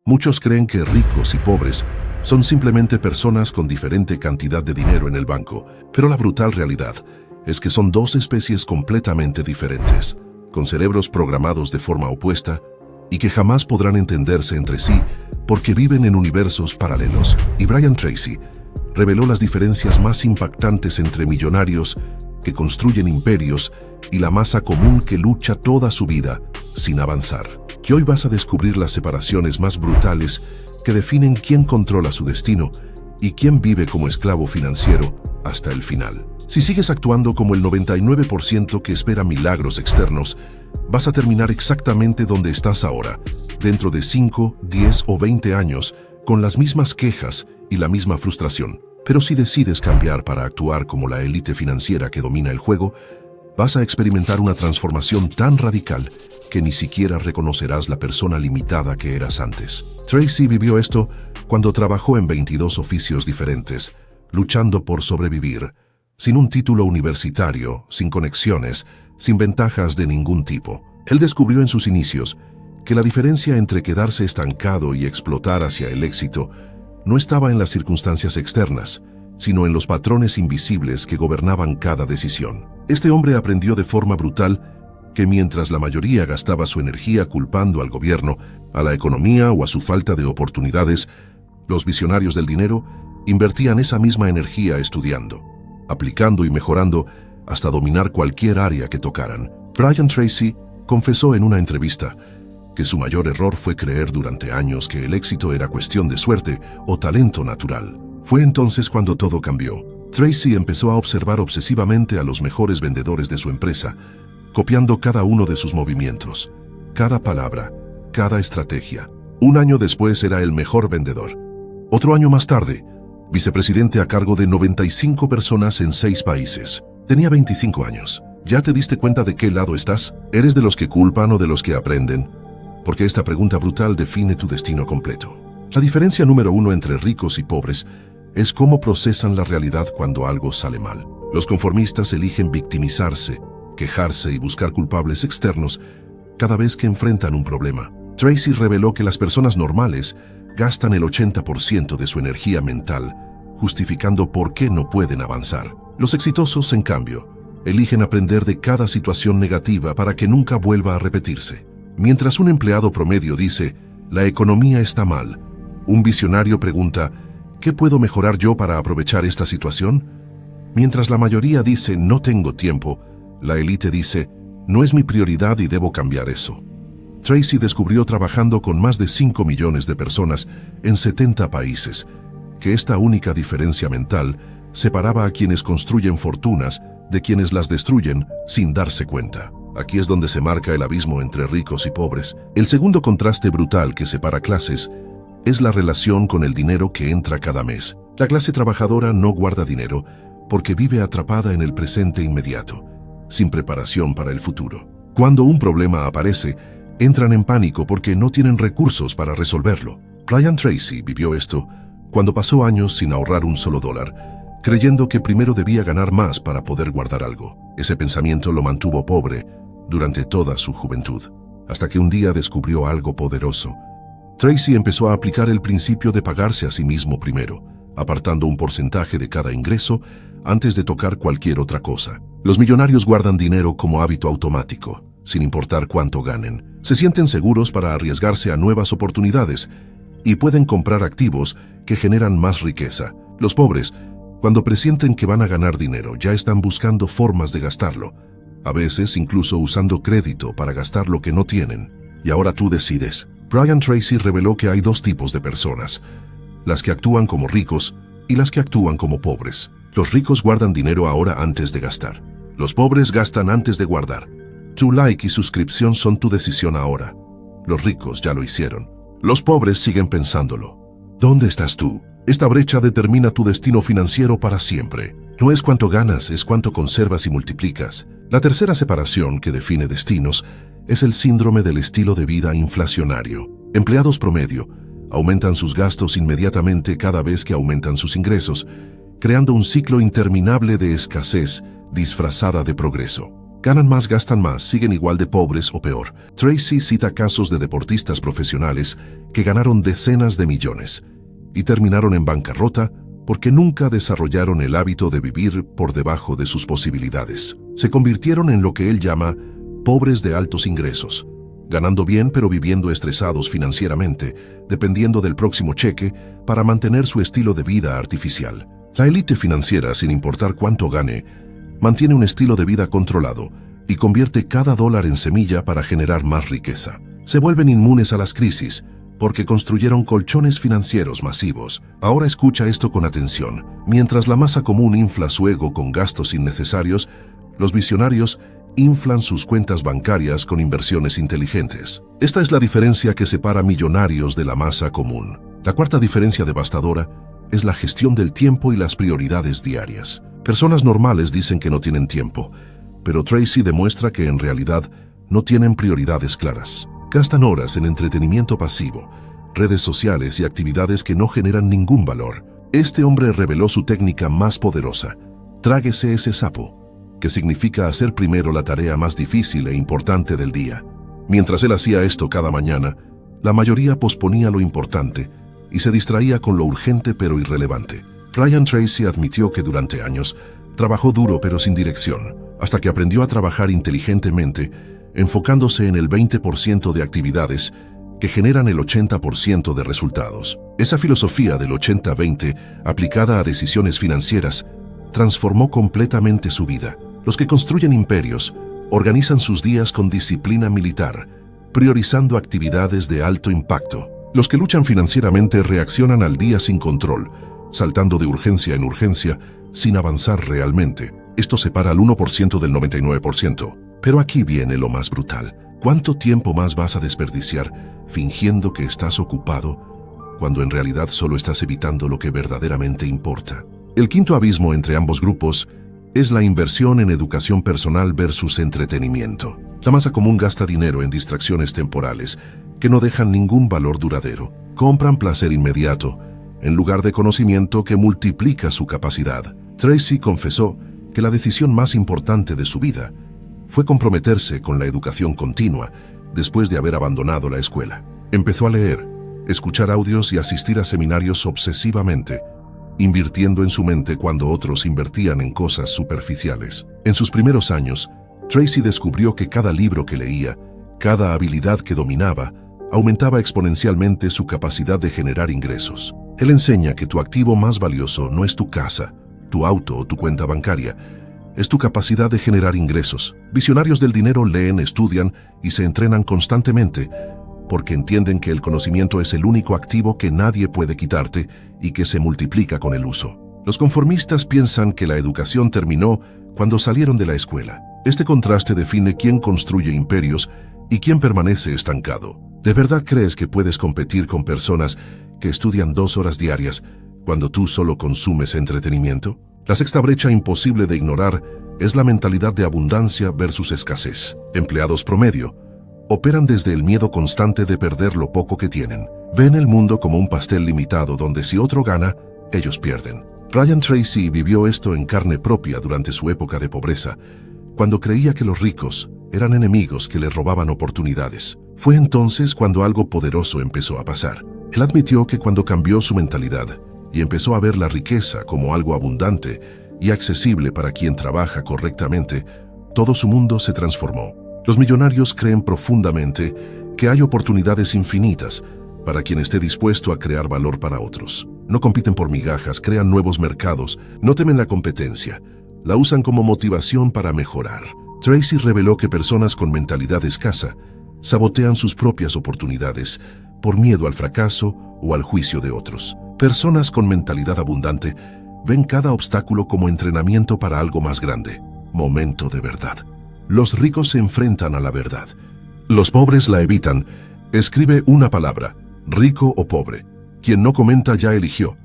Muchos creen que ricos y pobres son simplemente personas con diferente cantidad de dinero en el banco, pero la brutal realidad es que son dos especies completamente diferentes, con cerebros programados de forma opuesta y que jamás podrán entenderse entre sí porque viven en universos paralelos. Y Brian Tracy reveló las diferencias más impactantes entre millonarios que construyen imperios y la masa común que lucha toda su vida sin avanzar. Y hoy vas a descubrir las separaciones más brutales que definen quién controla su destino y quién vive como esclavo financiero hasta el final. Si sigues actuando como el 99% que espera milagros externos, vas a terminar exactamente donde estás ahora, dentro de 5, 10 o 20 años, con las mismas quejas y la misma frustración. Pero si decides cambiar para actuar como la élite financiera que domina el juego, vas a experimentar una transformación tan radical que ni siquiera reconocerás la persona limitada que eras antes. Tracy vivió esto cuando trabajó en 22 oficios diferentes, luchando por sobrevivir, sin un título universitario, sin conexiones, sin ventajas de ningún tipo. Él descubrió en sus inicios que la diferencia entre quedarse estancado y explotar hacia el éxito no estaba en las circunstancias externas, sino en los patrones invisibles que gobernaban cada decisión. Este hombre aprendió de forma brutal que mientras la mayoría gastaba su energía culpando al gobierno, a la economía o a su falta de oportunidades, los visionarios del dinero invertían esa misma energía estudiando, aplicando y mejorando hasta dominar cualquier área que tocaran. Brian Tracy confesó en una entrevista que su mayor error fue creer durante años que el éxito era cuestión de suerte o talento natural. Fue entonces cuando todo cambió. Tracy empezó a observar obsesivamente a los mejores vendedores de su empresa, copiando cada uno de sus movimientos, cada palabra, cada estrategia. Un año después era el mejor vendedor. Otro año más tarde, vicepresidente a cargo de 95 personas en 6 países. Tenía 25 años. ¿Ya te diste cuenta de qué lado estás? ¿Eres de los que culpan o de los que aprenden? Porque esta pregunta brutal define tu destino completo. La diferencia número 1 entre ricos y pobres es cómo procesan la realidad cuando algo sale mal. Los conformistas eligen victimizarse, quejarse y buscar culpables externos cada vez que enfrentan un problema. Tracy reveló que las personas normales gastan el 80% de su energía mental justificando por qué no pueden avanzar. Los exitosos, en cambio, eligen aprender de cada situación negativa para que nunca vuelva a repetirse. Mientras un empleado promedio dice, la economía está mal, un visionario pregunta, ¿qué puedo mejorar yo para aprovechar esta situación? Mientras la mayoría dice, no tengo tiempo, la élite dice, no es mi prioridad y debo cambiar eso. Tracy descubrió trabajando con más de 5 millones de personas en 70 países, que esta única diferencia mental separaba a quienes construyen fortunas de quienes las destruyen sin darse cuenta. Aquí es donde se marca el abismo entre ricos y pobres. El segundo contraste brutal que separa clases es la relación con el dinero que entra cada mes. La clase trabajadora no guarda dinero porque vive atrapada en el presente inmediato, sin preparación para el futuro. Cuando un problema aparece, entran en pánico porque no tienen recursos para resolverlo. Brian Tracy vivió esto cuando pasó años sin ahorrar un solo dólar, creyendo que primero debía ganar más para poder guardar algo. Ese pensamiento lo mantuvo pobre durante toda su juventud, hasta que un día descubrió algo poderoso. Tracy empezó a aplicar el principio de pagarse a sí mismo primero, apartando un porcentaje de cada ingreso antes de tocar cualquier otra cosa. Los millonarios guardan dinero como hábito automático, sin importar cuánto ganen. Se sienten seguros para arriesgarse a nuevas oportunidades y pueden comprar activos que generan más riqueza. Los pobres, cuando presienten que van a ganar dinero, ya están buscando formas de gastarlo, a veces incluso usando crédito para gastar lo que no tienen. Y ahora tú decides. Brian Tracy reveló que hay 2 tipos de personas, las que actúan como ricos y las que actúan como pobres. Los ricos guardan dinero ahora antes de gastar. Los pobres gastan antes de guardar. Tu like y suscripción son tu decisión ahora. Los ricos ya lo hicieron. Los pobres siguen pensándolo. ¿Dónde estás tú? Esta brecha determina tu destino financiero para siempre. No es cuánto ganas, es cuánto conservas y multiplicas. La tercera separación que define destinos es el síndrome del estilo de vida inflacionario. Empleados promedio aumentan sus gastos inmediatamente cada vez que aumentan sus ingresos, creando un ciclo interminable de escasez disfrazada de progreso. Ganan más, gastan más, siguen igual de pobres o peor. Tracy cita casos de deportistas profesionales que ganaron decenas de millones y terminaron en bancarrota porque nunca desarrollaron el hábito de vivir por debajo de sus posibilidades. Se convirtieron en lo que él llama pobres de altos ingresos, ganando bien pero viviendo estresados financieramente, dependiendo del próximo cheque para mantener su estilo de vida artificial. La élite financiera, sin importar cuánto gane, mantiene un estilo de vida controlado y convierte cada dólar en semilla para generar más riqueza. Se vuelven inmunes a las crisis porque construyeron colchones financieros masivos. Ahora escucha esto con atención. Mientras la masa común infla su ego con gastos innecesarios, los visionarios inflan sus cuentas bancarias con inversiones inteligentes. Esta es la diferencia que separa millonarios de la masa común. La cuarta diferencia devastadora es la gestión del tiempo y las prioridades diarias. Personas normales dicen que no tienen tiempo, pero Tracy demuestra que en realidad no tienen prioridades claras. Gastan horas en entretenimiento pasivo, redes sociales y actividades que no generan ningún valor. Este hombre reveló su técnica más poderosa: tráguese ese sapo, que significa hacer primero la tarea más difícil e importante del día. Mientras él hacía esto cada mañana, la mayoría posponía lo importante y se distraía con lo urgente pero irrelevante. Brian Tracy admitió que durante años trabajó duro pero sin dirección, hasta que aprendió a trabajar inteligentemente, enfocándose en el 20% de actividades que generan el 80% de resultados. Esa filosofía del 80-20, aplicada a decisiones financieras, transformó completamente su vida. Los que construyen imperios organizan sus días con disciplina militar, priorizando actividades de alto impacto. Los que luchan financieramente reaccionan al día sin control, saltando de urgencia en urgencia, sin avanzar realmente. Esto separa al 1% del 99%. Pero aquí viene lo más brutal. ¿Cuánto tiempo más vas a desperdiciar fingiendo que estás ocupado cuando en realidad solo estás evitando lo que verdaderamente importa? El quinto abismo entre ambos grupos es la inversión en educación personal versus entretenimiento. La masa común gasta dinero en distracciones temporales que no dejan ningún valor duradero. Compran placer inmediato en lugar de conocimiento que multiplica su capacidad. Tracy confesó que la decisión más importante de su vida fue comprometerse con la educación continua después de haber abandonado la escuela. Empezó a leer, escuchar audios y asistir a seminarios obsesivamente, invirtiendo en su mente cuando otros invertían en cosas superficiales. En sus primeros años, Tracy descubrió que cada libro que leía, cada habilidad que dominaba, aumentaba exponencialmente su capacidad de generar ingresos. Él enseña que tu activo más valioso no es tu casa, tu auto o tu cuenta bancaria, es tu capacidad de generar ingresos. Visionarios del dinero leen, estudian y se entrenan constantemente porque entienden que el conocimiento es el único activo que nadie puede quitarte y que se multiplica con el uso. Los conformistas piensan que la educación terminó cuando salieron de la escuela. Este contraste define quién construye imperios y quién permanece estancado. ¿De verdad crees que puedes competir con personas que estudian 2 horas diarias cuando tú solo consumes entretenimiento? La sexta brecha imposible de ignorar es la mentalidad de abundancia versus escasez. Empleados promedio operan desde el miedo constante de perder lo poco que tienen. Ven el mundo como un pastel limitado donde si otro gana, ellos pierden. Brian Tracy vivió esto en carne propia durante su época de pobreza, cuando creía que los ricos eran enemigos que le robaban oportunidades. Fue entonces cuando algo poderoso empezó a pasar. Él admitió que cuando cambió su mentalidad y empezó a ver la riqueza como algo abundante y accesible para quien trabaja correctamente, todo su mundo se transformó. Los millonarios creen profundamente que hay oportunidades infinitas para quien esté dispuesto a crear valor para otros. No compiten por migajas, crean nuevos mercados, no temen la competencia, la usan como motivación para mejorar. Tracy reveló que personas con mentalidad escasa sabotean sus propias oportunidades por miedo al fracaso o al juicio de otros. Personas con mentalidad abundante ven cada obstáculo como entrenamiento para algo más grande. Momento de verdad. Los ricos se enfrentan a la verdad. Los pobres la evitan. Escribe una palabra, rico o pobre. Quien no comenta ya eligió.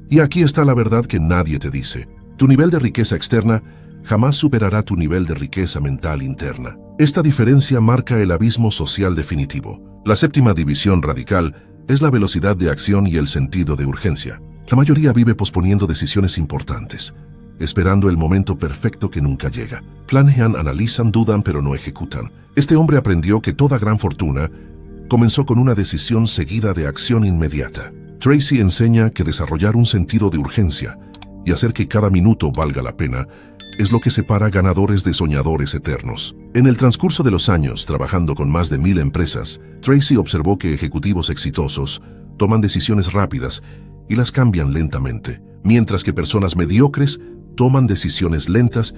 Y aquí está la verdad que nadie te dice. Tu nivel de riqueza externa jamás superará tu nivel de riqueza mental interna. Esta diferencia marca el abismo social definitivo. La séptima división radical es la velocidad de acción y el sentido de urgencia. La mayoría vive posponiendo decisiones importantes, esperando el momento perfecto que nunca llega. Planean, analizan, dudan, pero no ejecutan. Este hombre aprendió que toda gran fortuna comenzó con una decisión seguida de acción inmediata. Tracy enseña que desarrollar un sentido de urgencia y hacer que cada minuto valga la pena es lo que separa ganadores de soñadores eternos. En el transcurso de los años, trabajando con más de 1000 empresas, Tracy observó que ejecutivos exitosos toman decisiones rápidas y las cambian lentamente, mientras que personas mediocres toman decisiones lentas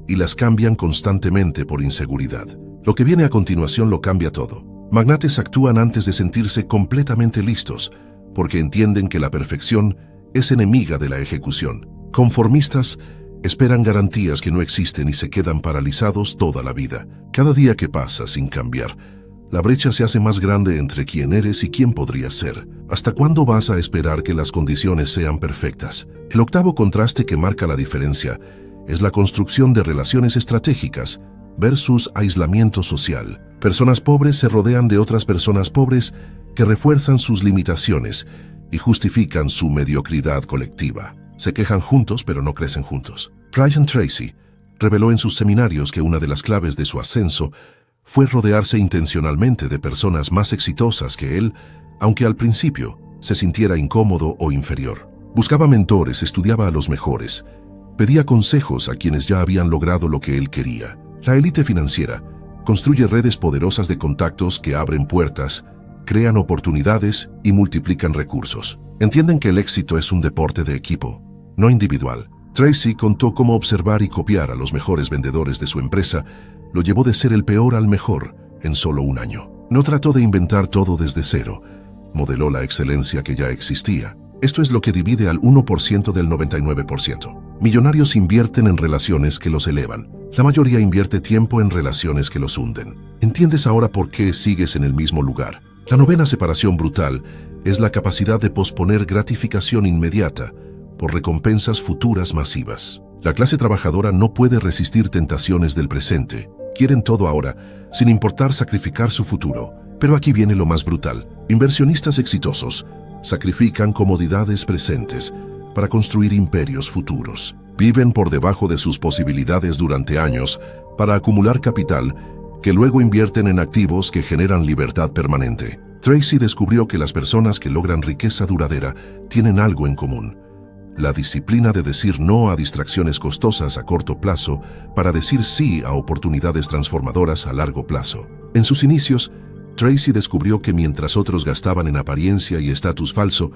y las cambian constantemente por inseguridad. Lo que viene a continuación lo cambia todo. Magnates actúan antes de sentirse completamente listos, porque entienden que la perfección es enemiga de la ejecución. Conformistas esperan garantías que no existen y se quedan paralizados toda la vida. Cada día que pasa sin cambiar, la brecha se hace más grande entre quién eres y quién podrías ser. ¿Hasta cuándo vas a esperar que las condiciones sean perfectas? El octavo contraste que marca la diferencia es la construcción de relaciones estratégicas versus aislamiento social. Personas pobres se rodean de otras personas pobres que refuerzan sus limitaciones y justifican su mediocridad colectiva. Se quejan juntos, pero no crecen juntos. Brian Tracy reveló en sus seminarios que una de las claves de su ascenso fue rodearse intencionalmente de personas más exitosas que él, aunque al principio se sintiera incómodo o inferior. Buscaba mentores, estudiaba a los mejores, pedía consejos a quienes ya habían logrado lo que él quería. La élite financiera construye redes poderosas de contactos que abren puertas, crean oportunidades y multiplican recursos. Entienden que el éxito es un deporte de equipo, no individual. Tracy contó cómo observar y copiar a los mejores vendedores de su empresa lo llevó de ser el peor al mejor en solo un año. No trató de inventar todo desde cero, modeló la excelencia que ya existía. Esto es lo que divide al 1% del 99%. Millonarios invierten en relaciones que los elevan. La mayoría invierte tiempo en relaciones que los hunden. ¿Entiendes ahora por qué sigues en el mismo lugar? La novena separación brutal es la capacidad de posponer gratificación inmediata por recompensas futuras masivas. La clase trabajadora no puede resistir tentaciones del presente. Quieren todo ahora, sin importar sacrificar su futuro. Pero aquí viene lo más brutal. Inversionistas exitosos sacrifican comodidades presentes para construir imperios futuros. Viven por debajo de sus posibilidades durante años para acumular capital que luego invierten en activos que generan libertad permanente. Tracy descubrió que las personas que logran riqueza duradera tienen algo en común: la disciplina de decir no a distracciones costosas a corto plazo para decir sí a oportunidades transformadoras a largo plazo. En sus inicios, Tracy descubrió que mientras otros gastaban en apariencia y estatus falso,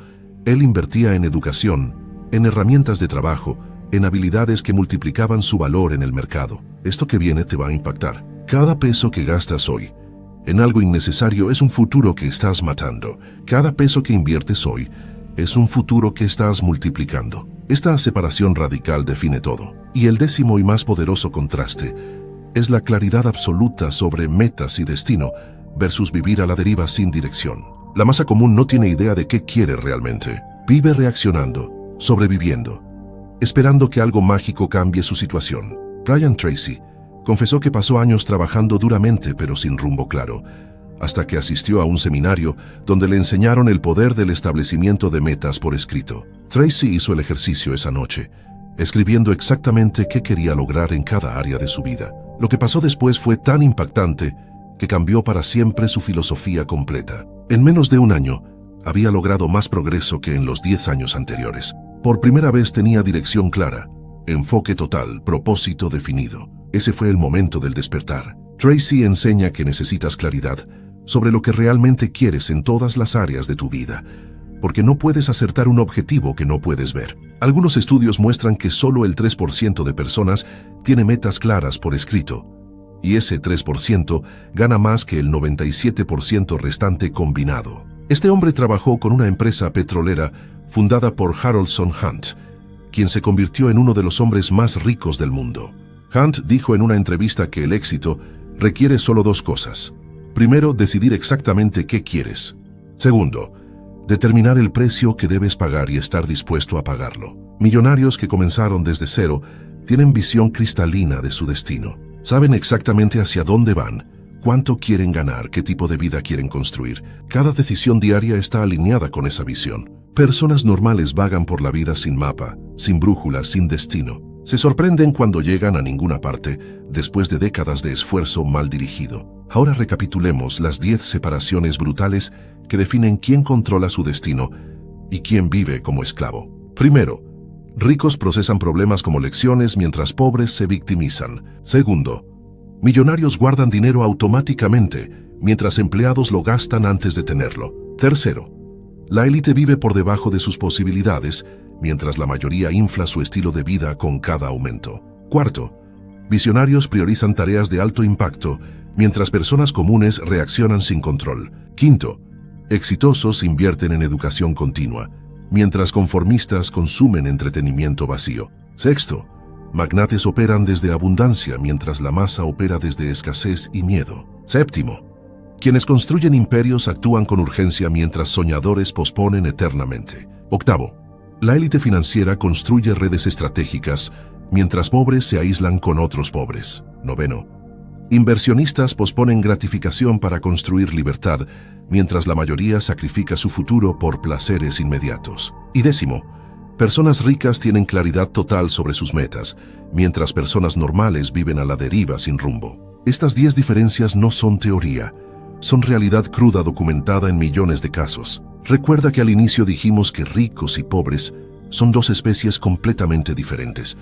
él invertía en educación, en herramientas de trabajo, en habilidades que multiplicaban su valor en el mercado. Esto que viene te va a impactar. Cada peso que gastas hoy en algo innecesario es un futuro que estás matando. Cada peso que inviertes hoy es un futuro que estás multiplicando. Esta separación radical define todo. Y el décimo y más poderoso contraste es la claridad absoluta sobre metas y destino versus vivir a la deriva sin dirección. La masa común no tiene idea de qué quiere realmente. Vive reaccionando, sobreviviendo, esperando que algo mágico cambie su situación. Brian Tracy confesó que pasó años trabajando duramente pero sin rumbo claro, hasta que asistió a un seminario donde le enseñaron el poder del establecimiento de metas por escrito. Tracy hizo el ejercicio esa noche, escribiendo exactamente qué quería lograr en cada área de su vida. Lo que pasó después fue tan impactante que cambió para siempre su filosofía completa. En menos de un año, había logrado más progreso que en los 10 años anteriores. Por primera vez tenía dirección clara, enfoque total, propósito definido. Ese fue el momento del despertar. Tracy enseña que necesitas claridad sobre lo que realmente quieres en todas las áreas de tu vida, porque no puedes acertar un objetivo que no puedes ver. Algunos estudios muestran que solo el 3% de personas tiene metas claras por escrito, y ese 3% gana más que el 97% restante combinado. Este hombre trabajó con una empresa petrolera fundada por Harrelson Hunt, quien se convirtió en uno de los hombres más ricos del mundo. Hunt dijo en una entrevista que el éxito requiere solo dos cosas. Primero, decidir exactamente qué quieres. Segundo, determinar el precio que debes pagar y estar dispuesto a pagarlo. Millonarios que comenzaron desde cero tienen visión cristalina de su destino. Saben exactamente hacia dónde van, cuánto quieren ganar, qué tipo de vida quieren construir. Cada decisión diaria está alineada con esa visión. Personas normales vagan por la vida sin mapa, sin brújula, sin destino. Se sorprenden cuando llegan a ninguna parte después de décadas de esfuerzo mal dirigido. Ahora recapitulemos las 10 separaciones brutales que definen quién controla su destino y quién vive como esclavo. Primero, ricos procesan problemas como lecciones mientras pobres se victimizan. Segundo, millonarios guardan dinero automáticamente mientras empleados lo gastan antes de tenerlo. Tercero, la élite vive por debajo de sus posibilidades mientras la mayoría infla su estilo de vida con cada aumento. Cuarto, visionarios priorizan tareas de alto impacto mientras personas comunes reaccionan sin control. Quinto, exitosos invierten en educación continua, mientras conformistas consumen entretenimiento vacío. Sexto, magnates operan desde abundancia mientras la masa opera desde escasez y miedo. Séptimo, quienes construyen imperios actúan con urgencia mientras soñadores posponen eternamente. Octavo, la élite financiera construye redes estratégicas mientras pobres se aíslan con otros pobres. Noveno, inversionistas posponen gratificación para construir libertad mientras la mayoría sacrifica su futuro por placeres inmediatos. Y décimo, personas ricas tienen claridad total sobre sus metas, mientras personas normales viven a la deriva sin rumbo. Estas 10 diferencias no son teoría, son realidad cruda documentada en millones de casos. Recuerda que al inicio dijimos que ricos y pobres son dos especies completamente diferentes,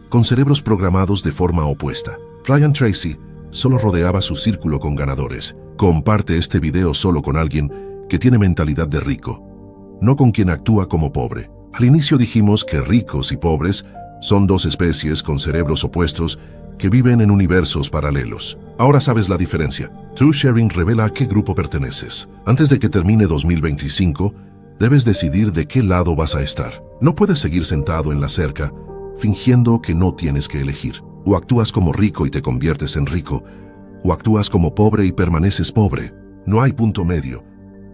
con cerebros programados de forma opuesta. Brian Tracy solo rodeaba su círculo con ganadores. Comparte este video solo con alguien que tiene mentalidad de rico, no con quien actúa como pobre. Al inicio dijimos que ricos y pobres son dos especies con cerebros opuestos que viven en universos paralelos. Ahora sabes la diferencia. Tu Sharing revela a qué grupo perteneces. Antes de que termine 2025, debes decidir de qué lado vas a estar. No puedes seguir sentado en la cerca, fingiendo que no tienes que elegir. O actúas como rico y te conviertes en rico, o actúas como pobre y permaneces pobre. No hay punto medio.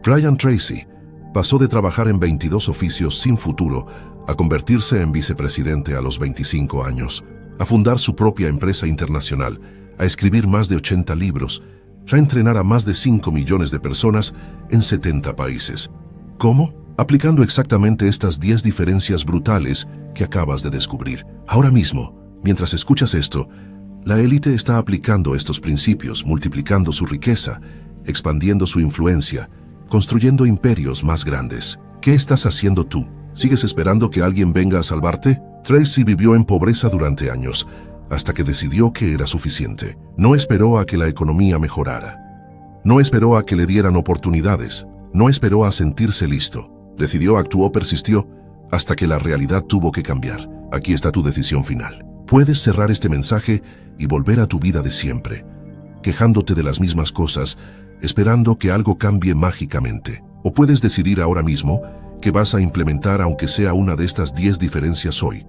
Brian Tracy pasó de trabajar en 22 oficios sin futuro a convertirse en vicepresidente a los 25 años, a fundar su propia empresa internacional, a escribir más de 80 libros, a entrenar a más de 5 millones de personas en 70 países. ¿Cómo? Aplicando exactamente estas 10 diferencias brutales que acabas de descubrir. Ahora mismo, mientras escuchas esto, la élite está aplicando estos principios, multiplicando su riqueza, expandiendo su influencia, construyendo imperios más grandes. ¿Qué estás haciendo tú? ¿Sigues esperando que alguien venga a salvarte? Tracy vivió en pobreza durante años, hasta que decidió que era suficiente. No esperó a que la economía mejorara. No esperó a que le dieran oportunidades. No esperó a sentirse listo. Decidió, actuó, persistió, hasta que la realidad tuvo que cambiar. Aquí está tu decisión final. Puedes cerrar este mensaje y volver a tu vida de siempre, quejándote de las mismas cosas, esperando que algo cambie mágicamente. O puedes decidir ahora mismo que vas a implementar aunque sea una de estas 10 diferencias hoy,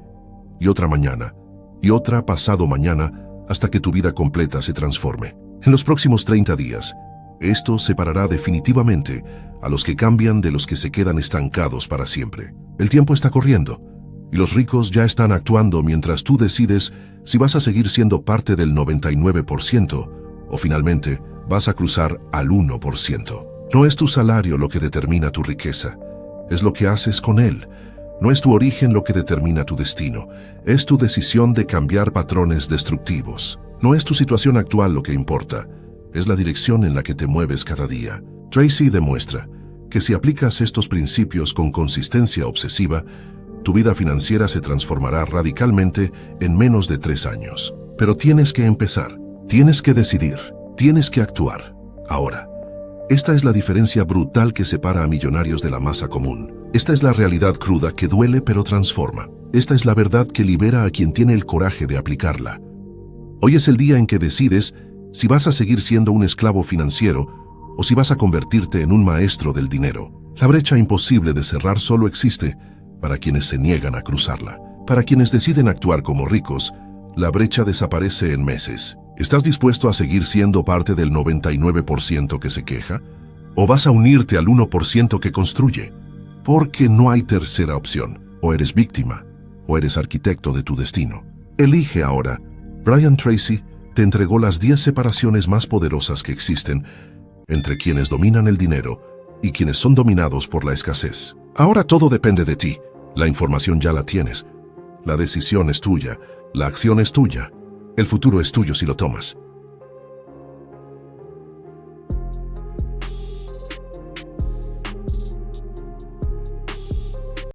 y otra mañana, y otra pasado mañana, hasta que tu vida completa se transforme. En los próximos 30 días, esto separará definitivamente a los que cambian de los que se quedan estancados para siempre. El tiempo está corriendo, y los ricos ya están actuando mientras tú decides si vas a seguir siendo parte del 99% o finalmente vas a cruzar al 1%. No es tu salario lo que determina tu riqueza, es lo que haces con él. No es tu origen lo que determina tu destino, es tu decisión de cambiar patrones destructivos. No es tu situación actual lo que importa, es la dirección en la que te mueves cada día. Tracy demuestra que si aplicas estos principios con consistencia obsesiva, tu vida financiera se transformará radicalmente en menos de 3 años. Pero tienes que empezar, tienes que decidir, tienes que actuar. Ahora, esta es la diferencia brutal que separa a millonarios de la masa común. Esta es la realidad cruda que duele pero transforma. Esta es la verdad que libera a quien tiene el coraje de aplicarla. Hoy es el día en que decides si vas a seguir siendo un esclavo financiero o si vas a convertirte en un maestro del dinero. La brecha imposible de cerrar solo existe para quienes se niegan a cruzarla. Para quienes deciden actuar como ricos, la brecha desaparece en meses. ¿Estás dispuesto a seguir siendo parte del 99% que se queja? ¿O vas a unirte al 1% que construye? Porque no hay tercera opción. O eres víctima, o eres arquitecto de tu destino. Elige ahora. Brian Tracy te entregó las 10 separaciones más poderosas que existen entre quienes dominan el dinero y quienes son dominados por la escasez. Ahora todo depende de ti. La información ya la tienes. La decisión es tuya, la acción es tuya, el futuro es tuyo si lo tomas.